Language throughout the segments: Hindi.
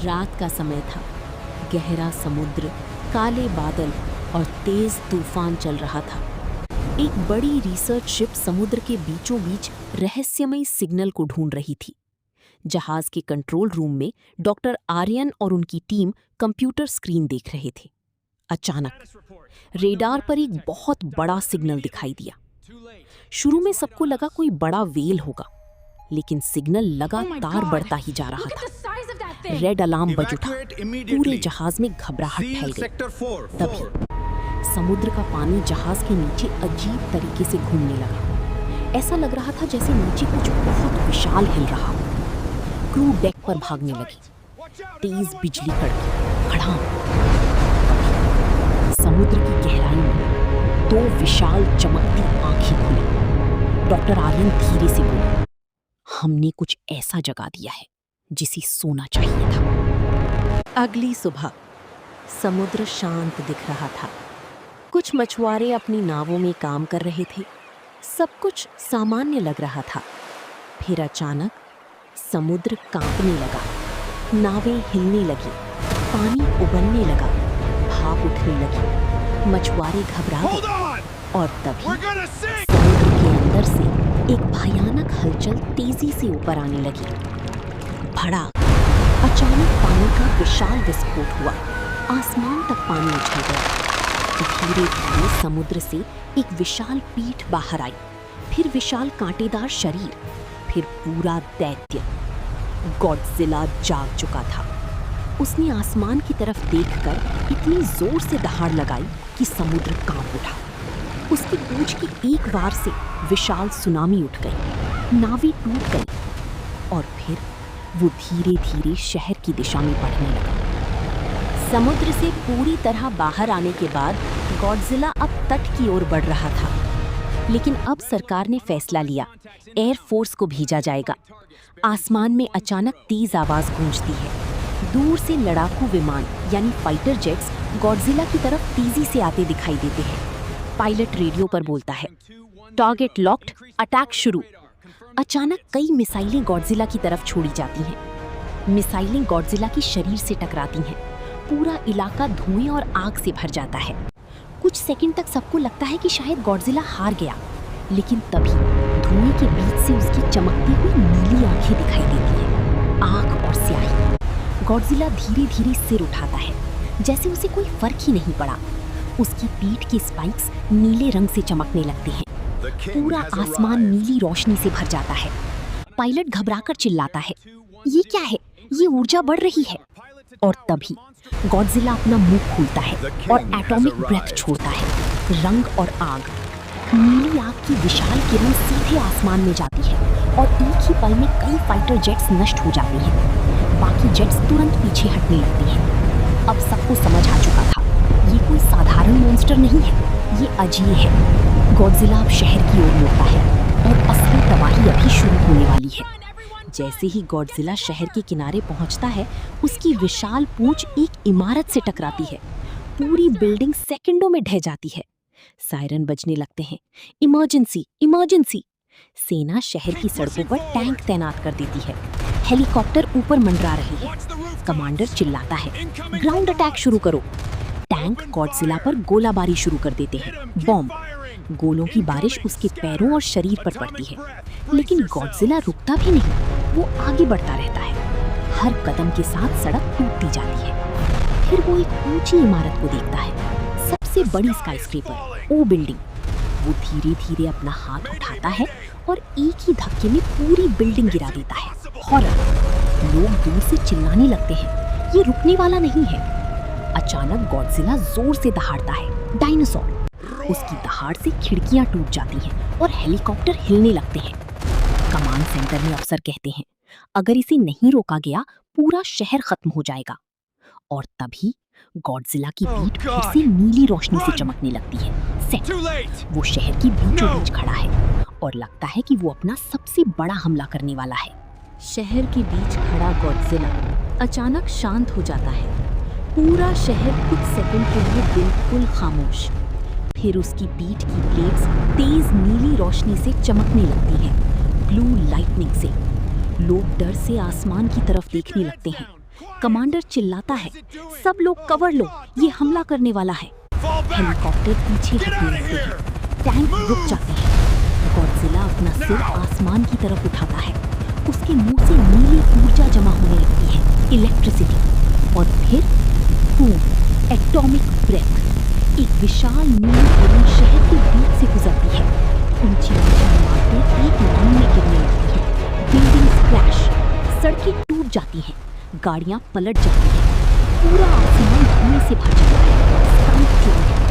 रात का समय था। गहरा समुद्र, काले बादल और तेज तूफान चल रहा था। एक बड़ी रिसर्च शिप समुद्र के बीचों बीच रहस्यमयी सिग्नल को ढूंढ रही थी। जहाज के कंट्रोल रूम में डॉक्टर आर्यन और उनकी टीम कंप्यूटर स्क्रीन देख रहे थे। अचानक रेडार पर एक बहुत बड़ा सिग्नल दिखाई दिया। शुरू में सबको लगा कोई बड़ा वेल होगा, लेकिन सिग्नल लगातार बढ़ता ही जा रहा था। रेड अलार्म बज उठा। पूरे जहाज में घबराहट फैल गई। तभी समुद्र का पानी जहाज के नीचे अजीब तरीके से घूमने लगा। ऐसा लग रहा था जैसे नीचे कुछ बहुत विशाल हिल रहा हो। क्रू डेक पर भागने लगी। तेज बिजली कड़की, खड़ाम। समुद्र की गहराई में दो विशाल चमकती आंखें खुली। डॉक्टर आर्यन धीरे से बोले, हमने कुछ ऐसा जगा दिया है जिसे सोना चाहिए था। अगली सुबह समुद्र शांत दिख रहा था। कुछ मछुआरे अपनी नावों में काम कर रहे थे। सब कुछ सामान्य लग रहा था। फिर अचानक समुद्र कांपने लगा। नावें हिलने लगी, पानी उबलने लगा, भाप उठने लगी। मछुआरे घबरा गए और तभी समुद्र के अंदर से एक भयानक हलचल तेजी से ऊपर आने लगी। भड़ाक! अचानक पानी का विशाल विस्फोट हुआ। आसमान तक पानी उछल गया। धीरे धीरे समुद्र से एक विशाल पीठ बाहर आई, फिर विशाल कांटेदार शरीर, फिर पूरा दैत्य। गॉडजिला जाग चुका था। उसने आसमान की तरफ देखकर इतनी जोर से दहाड़ लगाई कि समुद्र कांप उठा। उसकी पूंछ की एक वार से विशाल सुनामी उठ गई। नावें टूट गई और फिर वो धीरे धीरे शहर की दिशा में बढ़ने लगा। समुद्र से पूरी तरह बाहर आने के बाद गॉडजिला अब तट की ओर बढ़ रहा था। लेकिन अब सरकार ने फैसला लिया, एयरफोर्स को भेजा जाएगा। आसमान में अचानक तेज आवाज गूंजती है। दूर से लड़ाकू विमान यानी फाइटर जेट्स गॉडजिला की तरफ तेजी से आते दिखाई देते हैं। पायलट रेडियो पर बोलता है, टारगेट लॉक्ड, अटैक शुरू। अचानक कई मिसाइलें गॉडजिला की तरफ छोड़ी जाती हैं। मिसाइलें गॉडजिला की शरीर से टकराती हैं। पूरा इलाका धुएं और आग से भर जाता है। कुछ सेकंड तक सबको लगता है कि शायद गॉडजिला हार गया, लेकिन तभी धुएं के बीच से उसकी चमकती हुई नीली आंखें दिखाई देती हैं, आग और स्याही। गॉडजिला धीरे धीरे सिर उठाता है, जैसे उसे कोई फर्क ही नहीं पड़ा। उसकी पीठ के स्पाइक्स नीले रंग से चमकने लगते हैं। पूरा आसमान नीली रोशनी से भर जाता है। पायलट घबराकर चिल्लाता है, ये क्या है? ये ऊर्जा बढ़ रही है। और तभी गॉडजिला अपना मुंह खोलता है और एटॉमिक ब्रेथ छोड़ता है। रंग और आग, नीली आग की विशाल किरण सीधे आसमान में जाती है और एक ही पल में कई फाइटर जेट्स नष्ट हो जाते हैं। बाकी जेट्स तुरंत पीछे हटने लगती हैं। अब सबको समझ आ चुका था, ये कोई साधारण मॉन्स्टर नहीं है, ये अजय है। गॉडजिला अब शहर की ओर मुड़ता है और असली तबाही अभी शुरू होने वाली है। जैसे ही गॉडजिला शहर के किनारे पहुंचता है, उसकी विशाल पूंछ एक इमारत से टकराती है। पूरी बिल्डिंग सेकंडों में ढह जाती है। सायरन बजने लगते हैं, इमरजेंसी, इमरजेंसी। सेना शहर की सड़कों पर टैंक तैनात कर देती है। हेलीकॉप्टर ऊपर मंडरा रही है। कमांडर चिल्लाता है, ग्राउंड अटैक शुरू करो। टैंक गॉडजिला पर गोलाबारी शुरू कर देते हैं। बॉम्ब, गोलों की बारिश उसके पैरों और शरीर पर पड़ती है, लेकिन गॉडजिला रुकता भी नहीं। वो आगे बढ़ता रहता है। हर कदम के साथ सड़क टूटती जाती है। फिर वो एक ऊंची इमारत को देखता है, सबसे बड़ी स्काईस्क्रेपर, ओ बिल्डिंग। वो धीरे धीरे अपना हाथ उठाता है और एक ही धक्के में पूरी बिल्डिंग गिरा देता है। हॉरर! लोग दूर से चिल्लाने लगते हैं, ये रुकने वाला नहीं है। अचानक गॉडजिला जोर से दहाड़ता है, डायनासोर। उसकी दहाड़ से खिड़कियां टूट जाती हैं और हेलीकॉप्टर हिलने लगते हैं। कमांड सेंटर में अफसर कहते हैं, अगर इसे नहीं रोका गया पूरा शहर खत्म हो जाएगा। और तभी गॉडजिला की पीठ फिर से नीली रोशनी से चमकने लगती है। सेट, वो शहर की बीचों बीच खड़ा है और लगता है कि वो अपना सबसे बड़ा हमला करने वाला है। शहर के बीच खड़ा गॉडजिला अचानक शांत हो जाता है। पूरा शहर कुछ सेकंड के लिए बिल्कुल खामोश। फिर उसकी पीठ की प्लेट्स तेज नीली रोशनी से चमकने लगती हैं, ब्लू लाइटनिंग से। लोग डर से आसमान की तरफ देखने लगते हैं। कमांडर चिल्लाता है, सब लोग कवर लो, ये हमला करने वाला है। हेलीकॉप्टर पीछे हटने लगते हैं, टैंक रुक जाते हैं। गॉडजिला अपना सिर आसमान की तरफ उठाता है। उसके मुंह से नीली ऊर्जा जमा होने लगती है, इलेक्ट्रिसिटी। और फिर बूम, एटॉमिक ब्रेथ। एक विशाल नीली किरण शहर के बीच से गुजरती है। ऊंची ऊंची इमारतें एक लाइन में गिरने लगती हैं। बिल्डिंग्स क्रैश, सड़कें टूट जाती हैं, गाड़ियां पलट जाती हैं। पूरा आसमान धुएं से भर जाता है। स्काई फ्लाई है।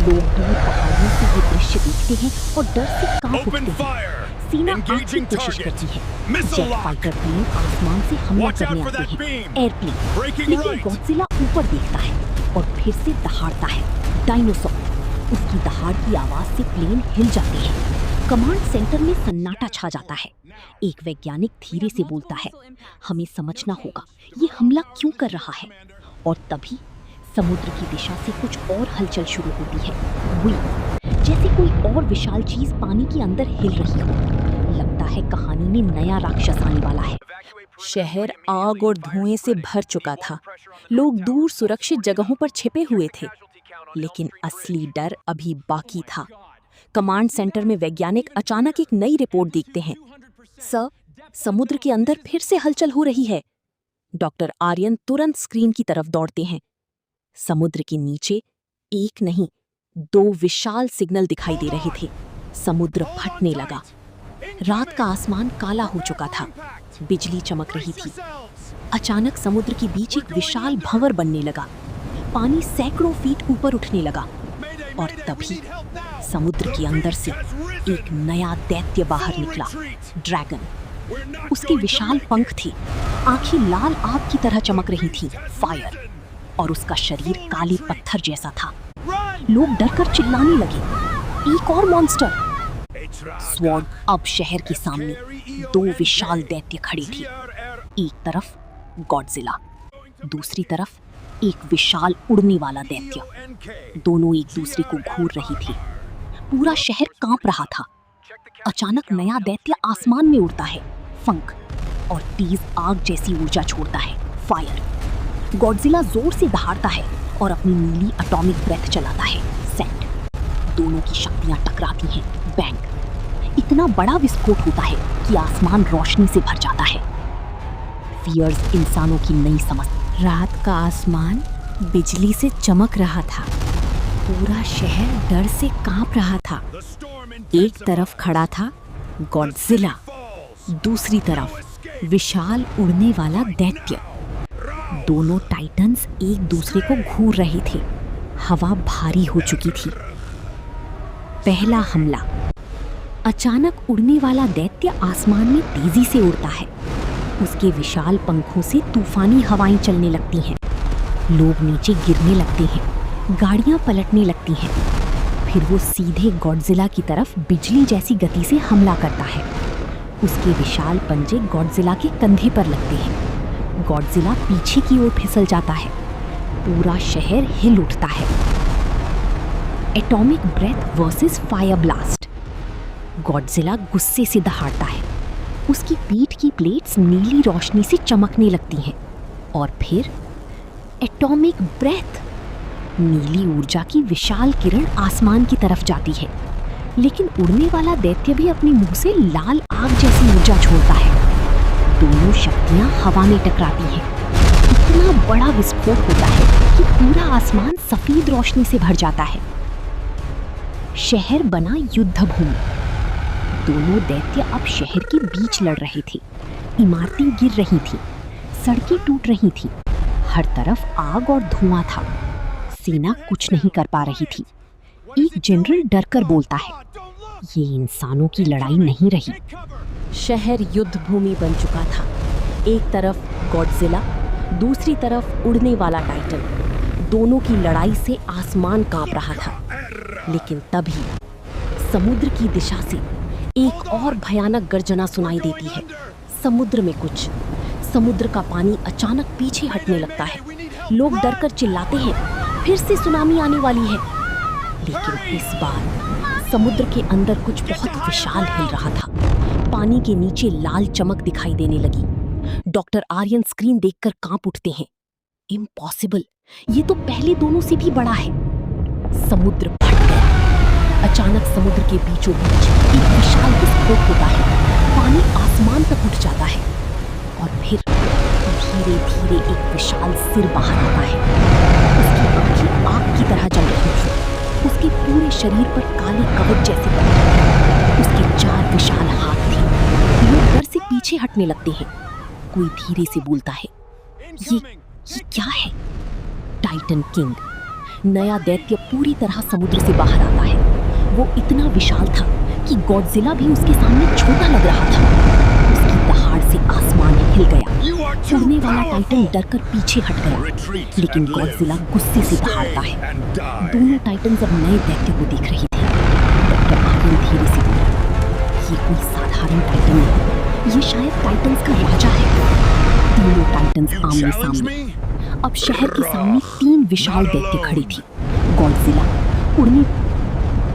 लोग दूर पहाड़ियों से ये दृश्य देखते हैं और डर से कांप उठते हैं। सीना आग की कोशिश करती है। जेट फाइटर प्लेन आसमान से हमला करने आते हैं, एयरप्लेन। लेकिन गॉडजिला ऊपर देखता है और फिर से दहाड़ता है, डायनासोर। उसकी दहाड़ की आवाज से प्लेन हिल जाते हैं। कमांड सेंटर में सन्नाटा छा जाता है। एक वैज्ञानिक धीरे से बोलता है, हमें समझना होगा ये हमला क्यों कर रहा है। और तभी समुद्र की दिशा से कुछ और हलचल शुरू होती है। वेव, जैसे कोई और विशाल चीज पानी के अंदर हिल रही हो। लगता है कहानी में नया राक्षस आने वाला है। शहर आग और धुएं से भर चुका था। लोग दूर सुरक्षित जगहों पर छिपे हुए थे। लेकिन असली डर अभी बाकी था। कमांड सेंटर में वैज्ञानिक अचानक एक नई रिपोर्ट देखते हैं। सर, समुद्र के अंदर फिर से हलचल हो रही है। डॉक्टर आर्यन तुरंत स्क्रीन की तरफ दौड़ते हैं। समुद्र के नीचे एक नहीं, 2 विशाल सिग्नल दिखाई दे रहे थे। समुद्र फटने लगा। रात का आसमान काला हो चुका था। बिजली चमक रही थी। अचानक समुद्र के बीच एक विशाल भंवर बनने लगा। पानी सैकड़ों फीट ऊपर उठने लगा। और तभी समुद्र के अंदर से एक नया दैत्य बाहर निकला, ड्रैगन। उसके विशाल पंख थे, आंखें लाल आग की तरह चमक रही थी, फायर। और उसका शरीर काले पत्थर जैसा था। लोग डरकर चिल्लाने लगे, एक और मॉन्स्टर। स्वॉर्ड अब शहर के सामने 2 विशाल दैत्य खड़े थे। एक तरफ गॉडजिला, दूसरी तरफ एक विशाल उड़ने वाला दैत्य। दोनों एक दूसरे को घूर रही थी। पूरा शहर कांप रहा था। अचानक नया दैत्य आसमान में उड़ता है, फंक, और तेज आग जैसी ऊर्जा छोड़ता है, फायर। गॉडजिला जोर से दहाड़ता है और अपनी नीली एटॉमिक ब्रेथ चलाता है, सेंट। दोनों की शक्तियां टकराती हैं, बैंग। इतना बड़ा विस्फोट होता है कि आसमान रोशनी से भर जाता है। फियर्स इंसानों की नई समझ। रात का आसमान बिजली से चमक रहा था। पूरा शहर डर से कांप रहा था। एक तरफ खड़ा था गॉडजिला, दूसरी तरफ विशाल उड़ने वाला दैत्य। दोनों टाइटन्स एक दूसरे को घूर रहे थे। हवा भारी हो चुकी थी। पहला हमला। अचानक उड़ने वाला दैत्य आसमान में तेजी से उड़ता है। उसके विशाल पंखों से तूफानी हवाएं चलने लगती हैं। लोग नीचे गिरने लगते हैं, गाड़ियां पलटने लगती हैं। फिर वो सीधे गॉडजिला की तरफ बिजली जैसी गति से हमला करता है। उसके विशाल पंजे गॉडजिला के कंधे पर लगते हैं। गॉडजिला पीछे की ओर फिसल जाता है। पूरा शहर हिल उठता है। Atomic breath versus fire blast. Godzilla गुस्से से दहाड़ता है। उसकी पीठ की प्लेट्स नीली रोशनी से चमकने लगती हैं। और फिर एटॉमिक ब्रेथ। नीली ऊर्जा की विशाल किरण आसमान की तरफ जाती है। लेकिन उड़ने वाला दैत्य भी अपने मुंह से लाल आग जैसी ऊर्जा छोड़ता है। दोनों शक्तियां हवा में टकराती हैं। इतना बड़ा विस्फोट होता है कि पूरा आसमान सफेद रोशनी से भर जाता है। शहर बना युद्ध भूमि। दोनों दैत्य अब शहर के बीच लड़ रहे थे। इमारतें गिर रही थीं, सड़कें टूट रही थीं। हर तरफ आग और धुआं था। सेना कुछ नहीं कर पा रही थी। एक जनरल डरकर बोलता है, ये इंसानों की लड़ाई नहीं रही। शहर युद्ध भूमि बन चुका था। एक तरफ गॉडजिला, दूसरी तरफ उड़ने वाला टाइटन। दोनों की लड़ाई से आसमान कांप रहा था। लेकिन तभी समुद्र की दिशा से एक और भयानक गर्जना सुनाई देती है। समुद्र में कुछ। समुद्र का पानी अचानक पीछे हटने लगता है। लोग डरकर चिल्लाते हैं, फिर से सुनामी आने वाली है। लेकिन इस बार समुद्र के अंदर कुछ बहुत विशाल हिल रहा था। पानी के नीचे लाल चमक दिखाई देने लगी। डॉक्टर आर्यन स्क्रीन देखकर कांप उठते हैं। इम्पॉसिबल, ये तो पहले दोनों से भी बड़ा है। समुद्र फट गया। अचानक समुद्र के बीचों बीच एक विशाल विस्फोट होता है। पानी आसमान तक उठ जाता है और फिर धीरे धीरे एक विशाल सिर बाहर आता है। उसकी आंखें आग की तरह जल रही थी। उसके पूरे शरीर पर काले कवच जैसे पट्टे थे। उसके 4 विशाल हाथ थे। लोग डर से पीछे हटने लगते हैं। कोई धीरे से बोलता है, ये क्या है? टाइटन किंग, नया दैत्य पूरी तरह समुद्र से बाहर आता है। वो इतना विशाल था कि गॉडजिला भी उसके सामने छोटा लग रहा था। उसकी दहाड़ से आसमान हिल गया। उड़ने वाला टाइटन डरकर पीछे हट गया, लेकिन गॉडजिला गुस्से से दहाड़ता है। दोनों टाइटन्स अब नए दैत्य को देख रही थी। डॉक्टर आर्यन धीरे से बोला, ये कोई साधारण टाइटन नहीं, ये शायद टाइटन्स का राजा है। तीनों टाइटन्स आमने सामने। अब शहर के सामने 3 विशाल दैत्य खड़ी थी। गॉडजिला उड़ने